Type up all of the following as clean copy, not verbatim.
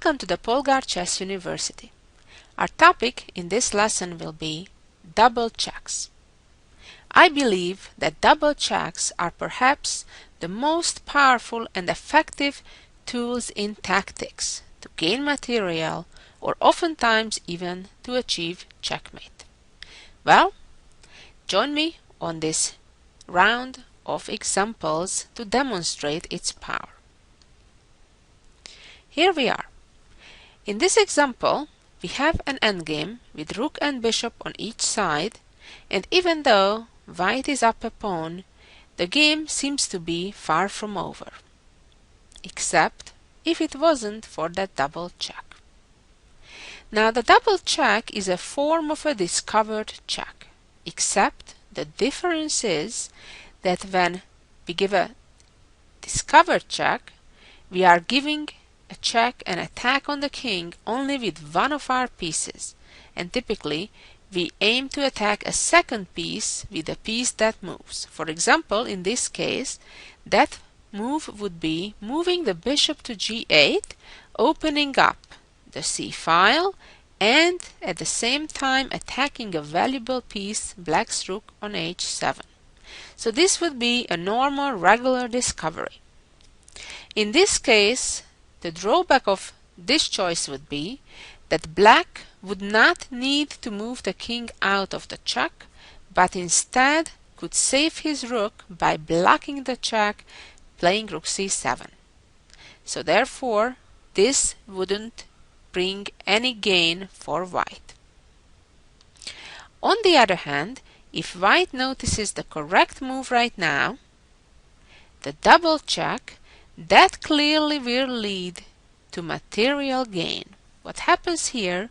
Welcome to the Polgar Chess University. Our topic in this lesson will be double checks. I believe that double checks are perhaps the most powerful and effective tools in tactics to gain material or oftentimes even to achieve checkmate. Well, join me on this round of examples to demonstrate its power. Here we are. In this example, we have an endgame with rook and bishop on each side, and even though white is up a pawn, the game seems to be far from over. Except if it wasn't for that double check. Now the double check is a form of a discovered check, except the difference is that when we give a discovered check, we are giving a check and attack on the king only with one of our pieces, and typically we aim to attack a second piece with a piece that moves. For example, in this case, that move would be moving the bishop to g8, opening up the c file, and at the same time attacking a valuable piece, black's rook on h7. So this would be a normal, regular discovery. In this case, the drawback of this choice would be that black would not need to move the king out of the check, but instead could save his rook by blocking the check, playing rook c7. So therefore, this wouldn't bring any gain for white. On the other hand, if white notices the correct move right now, the double check, that clearly will lead to material gain. What happens here,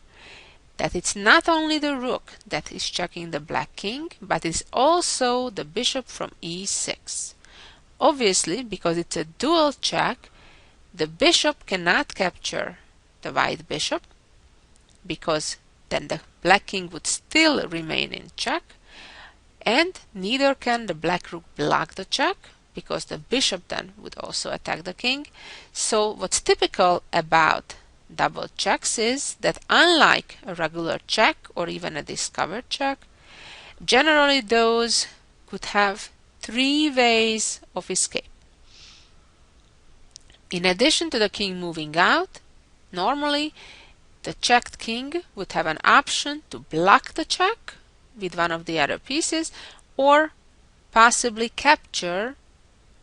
that it's not only the rook that is checking the black king, but it's also the bishop from e6. Obviously, because it's a dual check, the bishop cannot capture the white bishop, because then the black king would still remain in check, and neither can the black rook block the check, because the bishop then would also attack the king. So what's typical about double checks is that unlike a regular check or even a discovered check, generally those could have three ways of escape. In addition to the king moving out, normally the checked king would have an option to block the check with one of the other pieces or possibly capture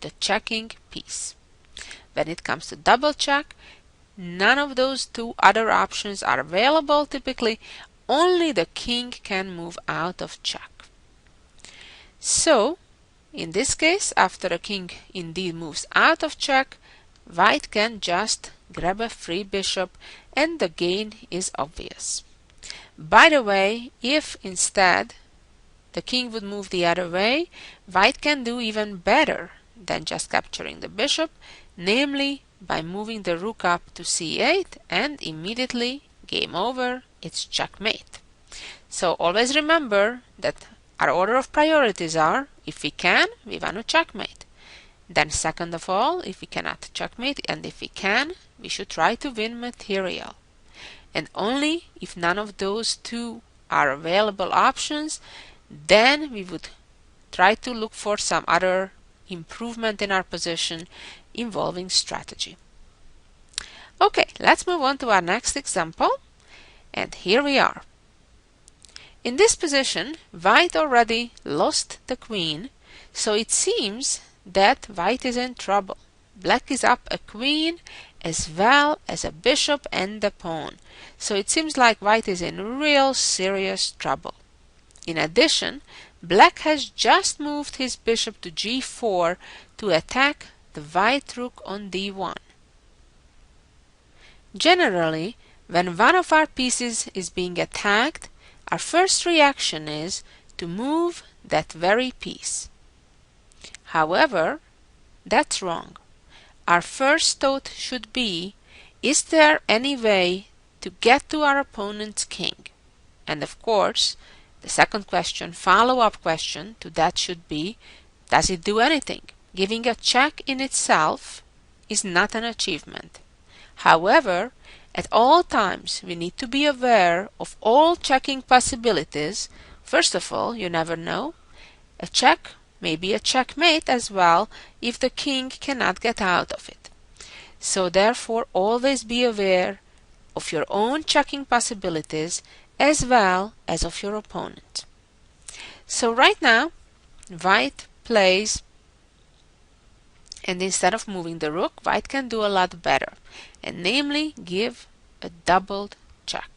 the checking piece. When it comes to double check, none of those two other options are available. Typically, only the king can move out of check. So, in this case, after a king indeed moves out of check, white can just grab a free bishop and the gain is obvious. By the way, if instead the king would move the other way, white can do even better than just capturing the bishop, namely by moving the rook up to c8 and immediately, game over, it's checkmate. So always remember that our order of priorities are, if we can, we want to checkmate. Then second of all, if we cannot checkmate, and if we can, we should try to win material. And only if none of those two are available options, then we would try to look for some other improvement in our position involving strategy. Okay, let's move on to our next example, and here we are. In this position, white already lost the queen, so it seems that white is in trouble. Black is up a queen as well as a bishop and a pawn, so it seems like white is in real serious trouble. In addition, black has just moved his bishop to g4 to attack the white rook on d1. Generally, when one of our pieces is being attacked, our first reaction is to move that very piece. However, that's wrong. Our first thought should be, is there any way to get to our opponent's king? And of course, the second question, follow-up question to that should be, does it do anything? Giving a check in itself is not an achievement. However, At all times, we need to be aware of all checking possibilities. First of all, you never know. A check may be a checkmate as well if the king cannot get out of it. So therefore, always be aware of your own checking possibilities as well as of your opponent. So right now, white plays, and instead of moving the rook, white can do a lot better, and namely give a doubled check.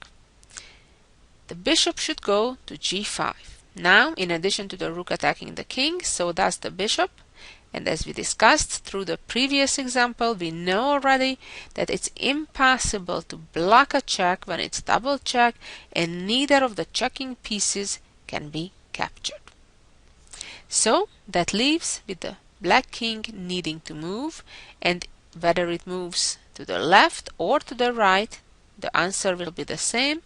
The bishop should go to g5. Now, in addition to the rook attacking the king, so does the bishop. And as we discussed through the previous example, we know already that it's impossible to block a check when it's double check, and neither of the checking pieces can be captured. So that leaves with the black king needing to move, and whether it moves to the left or to the right, the answer will be the same.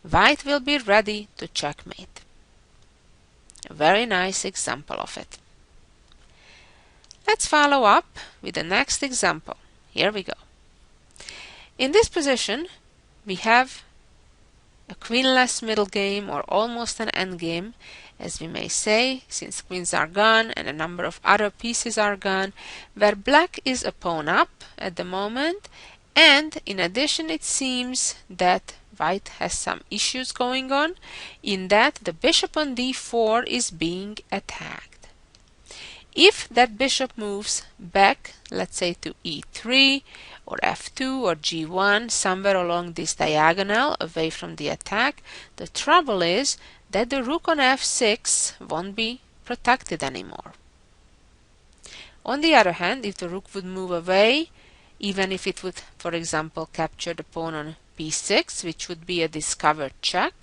White will be ready to checkmate. A very nice example of it. Let's follow up with the next example. Here we go. In this position, we have a queenless middle game, or almost an endgame, as we may say, since queens are gone and a number of other pieces are gone, where black is a pawn up at the moment, and in addition it seems that white has some issues going on, in that the bishop on d4 is being attacked. If that bishop moves back, let's say to e3 or f2 or g1, somewhere along this diagonal away from the attack, the trouble is that the rook on f6 won't be protected anymore. On the other hand, if the rook would move away, even if it would, for example, capture the pawn on b6, which would be a discovered check,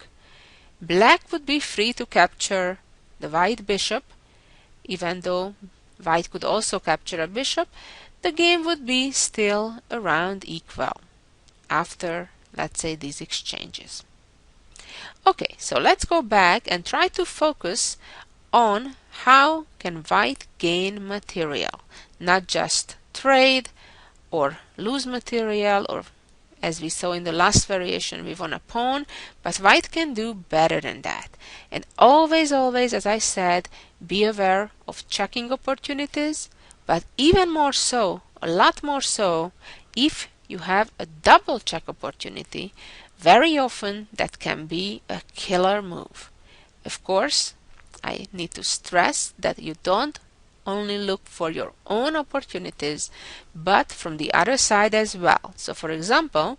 black would be free to capture the white bishop. Even though white could also capture a bishop, the game would be still around equal after, let's say, these exchanges. Okay, so let's go back and try to focus on how can white gain material, not just trade or lose material, or as we saw in the last variation, we won a pawn, but white can do better than that. And always, as I said, be aware of checking opportunities, but even more so, a lot more so, if you have a double check opportunity, very often that can be a killer move. Of course, I need to stress that you don't only look for your own opportunities, but from the other side as well. So for example,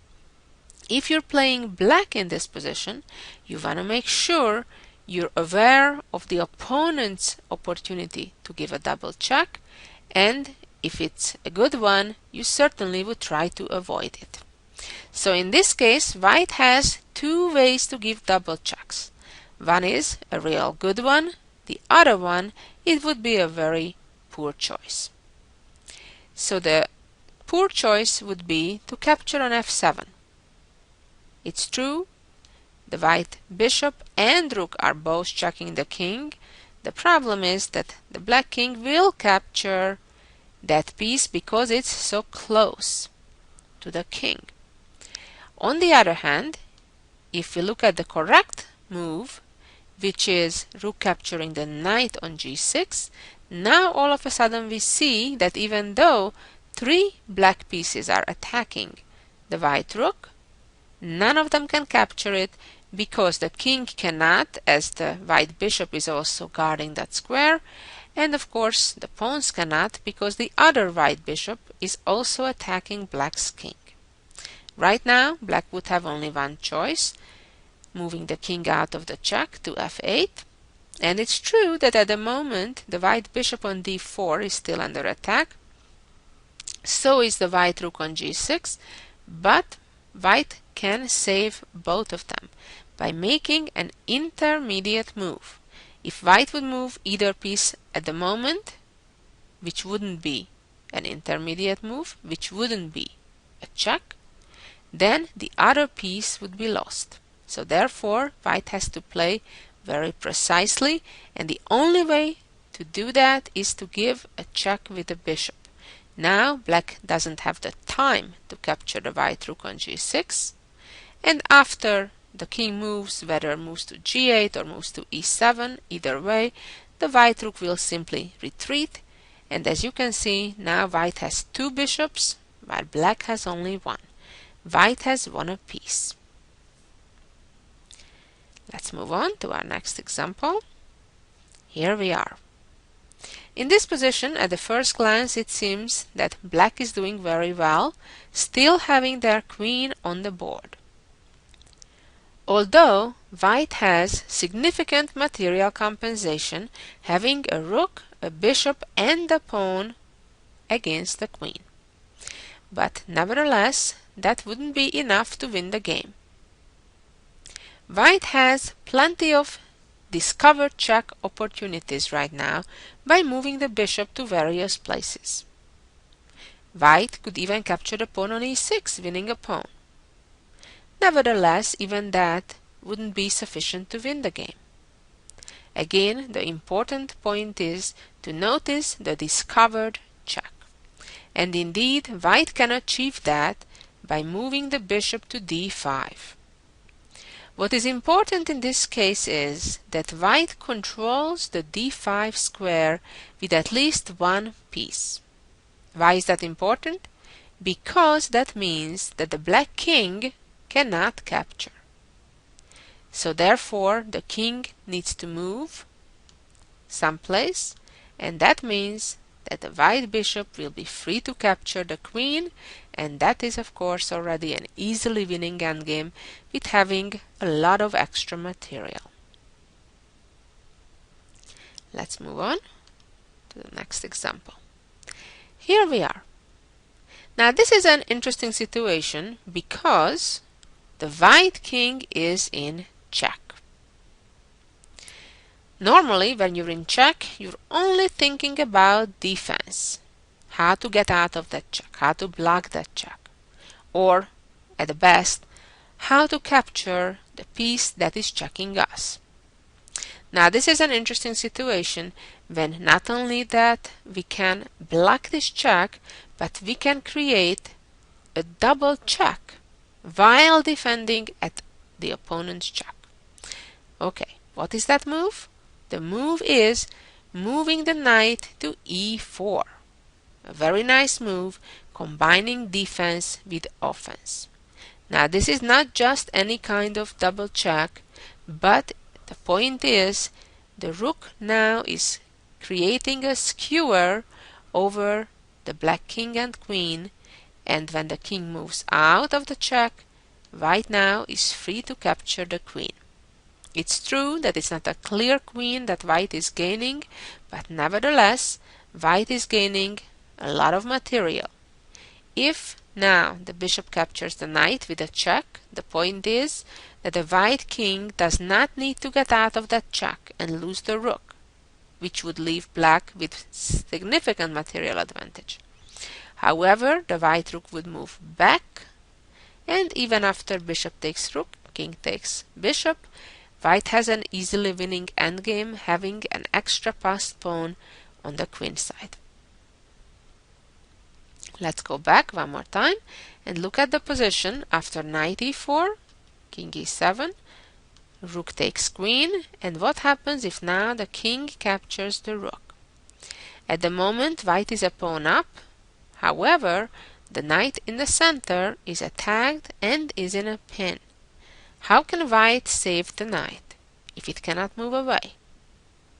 if you're playing black in this position, you want to make sure you're aware of the opponent's opportunity to give a double check, and if it's a good one, you certainly would try to avoid it. So in this case, white has two ways to give double checks. One is a real good one, the other one, it would be a very poor choice. So the poor choice would be to capture on f7. It's true, the white bishop and rook are both checking the king. The problem is that the black king will capture that piece because it's so close to the king. On the other hand, if we look at the correct move, which is rook capturing the knight on g6, now all of a sudden we see that even though three black pieces are attacking the white rook, none of them can capture it because the king cannot, as the white bishop is also guarding that square, and of course the pawns cannot because the other white bishop is also attacking black's king. Right now, black would have only one choice, moving the king out of the check to f8. And it's true that at the moment the white bishop on d4 is still under attack. So is the white rook on g6, but white can save both of them by making an intermediate move. If white would move either piece at the moment, which wouldn't be an intermediate move, which wouldn't be a check, then the other piece would be lost. So therefore, white has to play very precisely, and the only way to do that is to give a check with the bishop. Now black doesn't have the time to capture the white rook on g6, And after the king moves, whether moves to g8 or moves to e7, either way, the white rook will simply retreat. And as you can see, now white has two bishops, while black has only one. White has one apiece. Let's move on to our next example. Here we are. In this position, at the first glance, it seems that black is doing very well, still having their queen on the board. Although white has significant material compensation, having a rook, a bishop, and a pawn against the queen. But nevertheless, that wouldn't be enough to win the game. White has plenty of discovered check opportunities right now by moving the bishop to various places. White could even capture the pawn on e6, winning a pawn. Nevertheless, even that wouldn't be sufficient to win the game. Again, the important point is to notice the discovered check. And indeed, white can achieve that by moving the bishop to d5. What is important in this case is that white controls the d5 square with at least one piece. Why is that important? Because that means that the black king cannot capture. So therefore, the king needs to move someplace, and that means that the white bishop will be free to capture the queen, and that is of course already an easily winning endgame with having a lot of extra material. Let's move on to the next example. Here we are. Now this is an interesting situation because the white king is in check. Normally, when you're in check, you're only thinking about defense, how to get out of that check, how to block that check, or, at the best, how to capture the piece that is checking us. Now, this is an interesting situation when not only that we can block this check, but we can create a double check while defending at the opponent's check. Okay, what is that move? The move is moving the knight to e4. A very nice move, combining defense with offense. Now this is not just any kind of double check, but the point is the rook now is creating a skewer over the black king and queen, and when the king moves out of the check, white now is free to capture the queen. It's true that it's not a clear queen that white is gaining, but nevertheless, white is gaining a lot of material. If now the bishop captures the knight with a check, the point is that the white king does not need to get out of that check and lose the rook, which would leave black with significant material advantage. However, the white rook would move back, and even after bishop takes rook, king takes bishop, white has an easily winning endgame, having an extra passed pawn on the queen side. Let's go back one more time and look at the position after knight e4, king e7, rook takes queen, and what happens if now the king captures the rook. At the moment, white is a pawn up. However, the knight in the center is attacked and is in a pin. How can white save the knight if it cannot move away?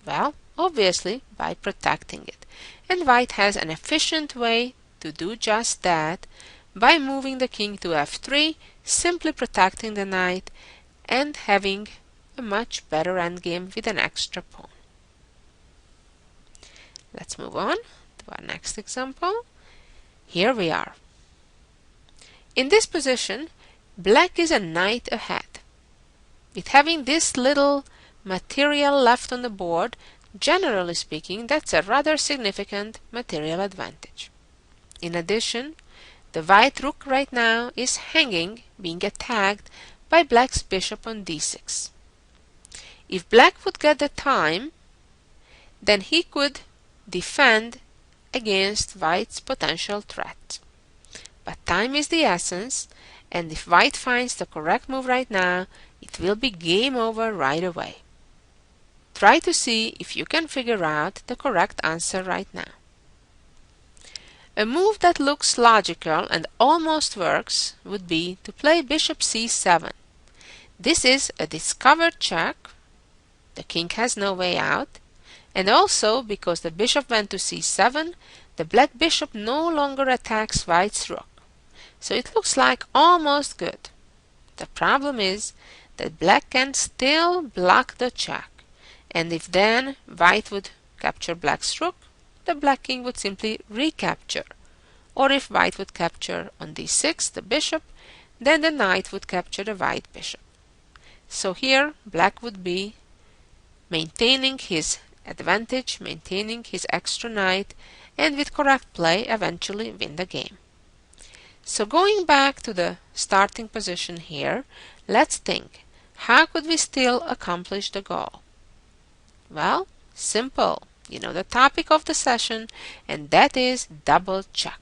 Well, obviously by protecting it. And white has an efficient way to do just that by moving the king to f3, simply protecting the knight and having a much better endgame with an extra pawn. Let's move on to our next example. Here we are. In this position, black is a knight ahead. With having this little material left on the board, generally speaking, that's a rather significant material advantage. In addition, the white rook right now is hanging, being attacked by black's bishop on d6. If black would get the time, then he could defend against white's potential threat. But time is the essence, and if white finds the correct move right now, it will be game over right away. Try to see if you can figure out the correct answer right now. A move that looks logical and almost works would be to play bishop c7. This is a discovered check. The king has no way out, and also because the bishop went to c7, the black bishop no longer attacks white's rook. So it looks like almost good. The problem is that black can still block the check, and if then white would capture black's rook, the black king would simply recapture. Or if white would capture on d6 the bishop, then the knight would capture the white bishop. So here black would be maintaining his advantage, maintaining his extra knight, and with correct play eventually win the game. So going back to the starting position here, let's think, how could we still accomplish the goal? Well, simple. You know the topic of the session, and that is double check.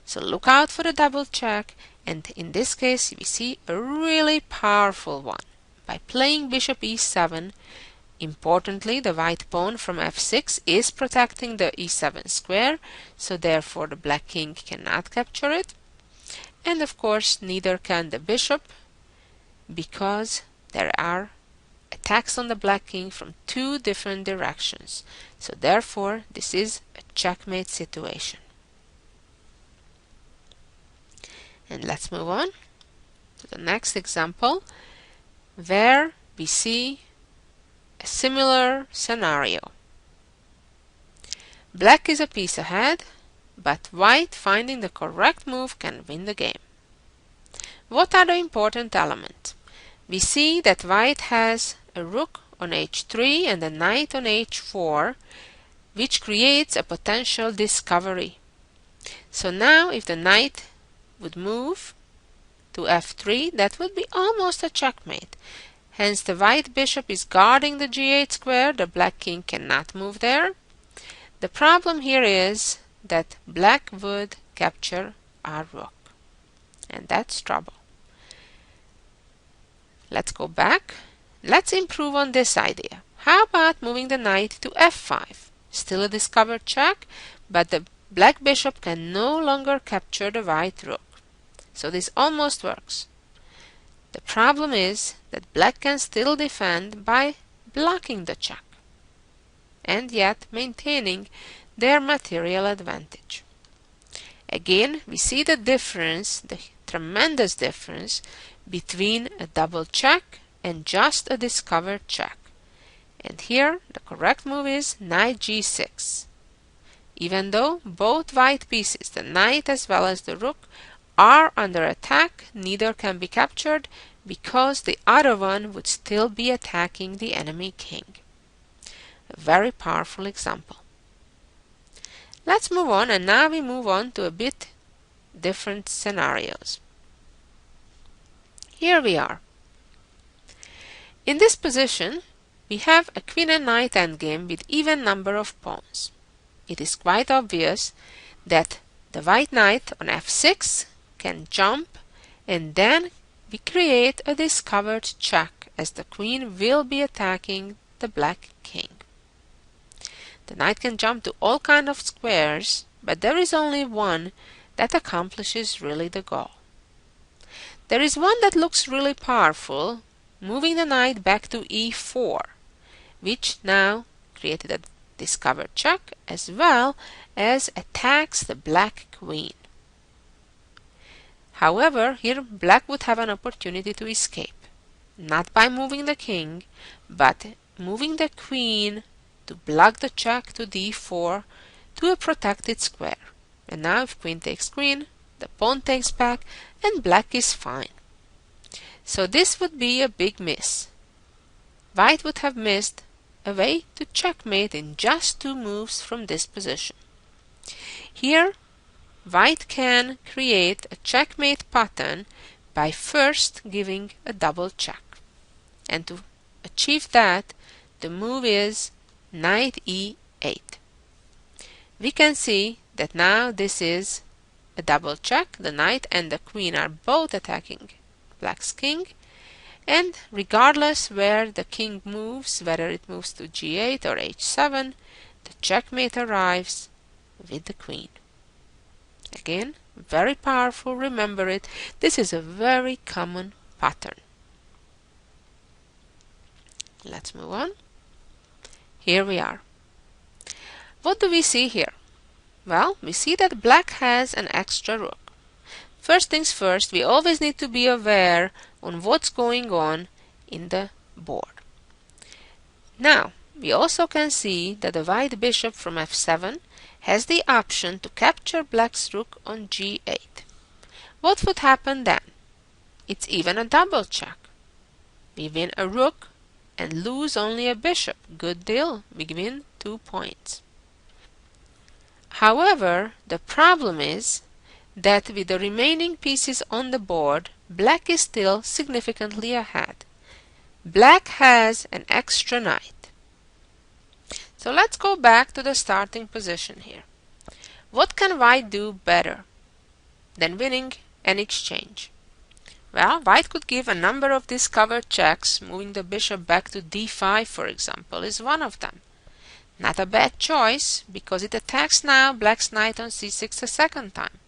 So look out for the double check, and in this case we see a really powerful one. By playing bishop e7, importantly the white pawn from f6 is protecting the e7 square, so therefore the black king cannot capture it. And of course neither can the bishop, because there are attacks on the black king from two different directions. So therefore this is a checkmate situation. And let's move on to the next example, where we see a similar scenario. Black is a piece ahead, but white, finding the correct move, can win the game. What are the important elements? We see that white has a rook on h3 and a knight on h4, which creates a potential discovery. So now if the knight would move to f3, that would be almost a checkmate. Hence the white bishop is guarding the g8 square, the black king cannot move there. The problem here is that black would capture our rook, and that's trouble. Let's go back. Let's improve on this idea. How about moving the knight to f5? Still a discovered check, but the black bishop can no longer capture the white rook. So this almost works. The problem is that black can still defend by blocking the check, and yet maintaining their material advantage. Again, we see the difference, the tremendous difference, between a double check and just a discovered check. And here the correct move is knight g6. Even though both white pieces, the knight as well as the rook, are under attack, neither can be captured because the other one would still be attacking the enemy king. A very powerful example. Let's move on, and now we move on to a bit different scenarios. Here we are. In this position, we have a queen and knight endgame with even number of pawns. It is quite obvious that the white knight on f6 can jump, and then we create a discovered check, as the queen will be attacking the black king. The knight can jump to all kinds of squares, but there is only one that accomplishes really the goal. There is one that looks really powerful, moving the knight back to e4, which now created a discovered check as well as attacks the black queen. However, here black would have an opportunity to escape, not by moving the king, but moving the queen to block the check to d4 to a protected square. And now if queen takes queen, the pawn takes back, and black is fine. So this would be a big miss. White would have missed a way to checkmate in just 2 moves from this position. Here, white can create a checkmate pattern by first giving a double check. And to achieve that, the move is knight e8. We can see that now this is a double check. The knight and the queen are both attacking black's king, and regardless where the king moves, whether it moves to g8 or h7, the checkmate arrives with the queen. Again, very powerful, remember it. This is a very common pattern. Let's move on. Here we are. What do we see here? Well, we see that black has an extra rook. First things first, we always need to be aware on what's going on in the board. Now, we also can see that the white bishop from f7 has the option to capture black's rook on g8. What would happen then? It's even a double check. We win a rook and lose only a bishop. Good deal. We win 2 points. However, the problem is that with the remaining pieces on the board, black is still significantly ahead. Black has an extra knight. So let's go back to the starting position here. What can white do better than winning an exchange? Well, white could give a number of discovered checks. Moving the bishop back to d5, for example, is one of them. Not a bad choice, because it attacks now black's knight on c6 a second time.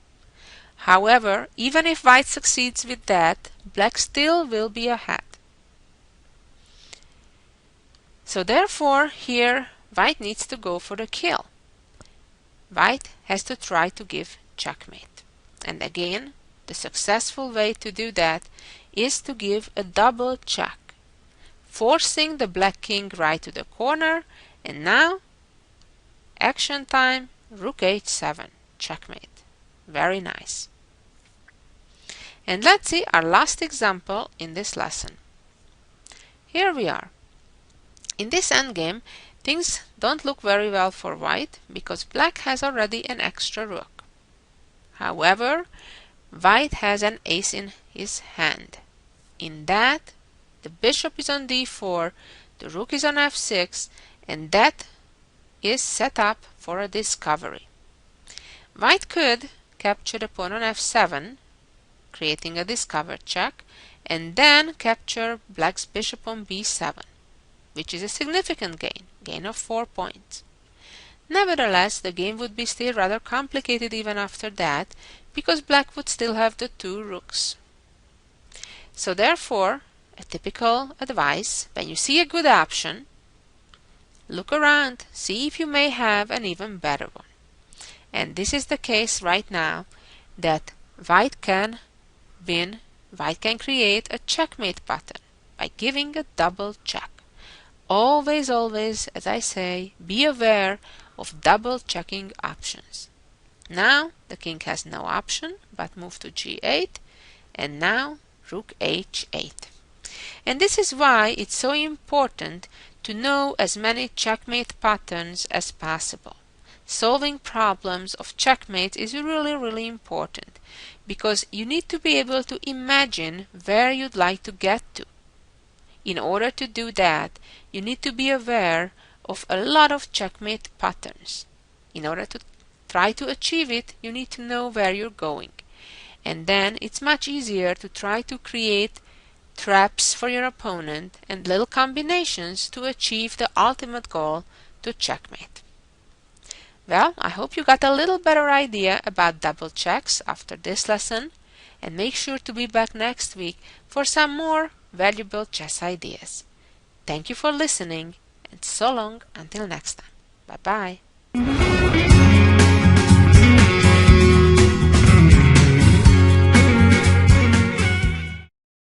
However, even if white succeeds with that, black still will be ahead. So therefore, here white needs to go for the kill. White has to try to give checkmate. And again, the successful way to do that is to give a double check, forcing the black king right to the corner. And now, action time, rook h7, checkmate. Very nice. And let's see our last example in this lesson. Here we are. In this endgame, things don't look very well for white because black has already an extra rook. However, white has an ace in his hand. In that, the bishop is on d4, the rook is on f6, and that is set up for a discovery. White could capture the pawn on f7, creating a discovered check, and then capture black's bishop on b7, which is a significant gain of 4 points. Nevertheless, the game would be still rather complicated even after that, because black would still have the 2 rooks. So therefore, a typical advice, when you see a good option, look around, see if you may have an even better one. And this is the case right now, that white can win, white can create a checkmate pattern by giving a double check. Always, as I say, be aware of double checking options. Now the king has no option but move to g8, and now rook h8. And this is why it's so important to know as many checkmate patterns as possible. Solving problems of checkmate is really important, because you need to be able to imagine where you'd like to get to. In order to do that, you need to be aware of a lot of checkmate patterns. In order to try to achieve it, you need to know where you're going. And then it's much easier to try to create traps for your opponent and little combinations to achieve the ultimate goal, to checkmate. Well, I hope you got a little better idea about double checks after this lesson, and make sure to be back next week for some more valuable chess ideas. Thank you for listening, and so long until next time. Bye-bye.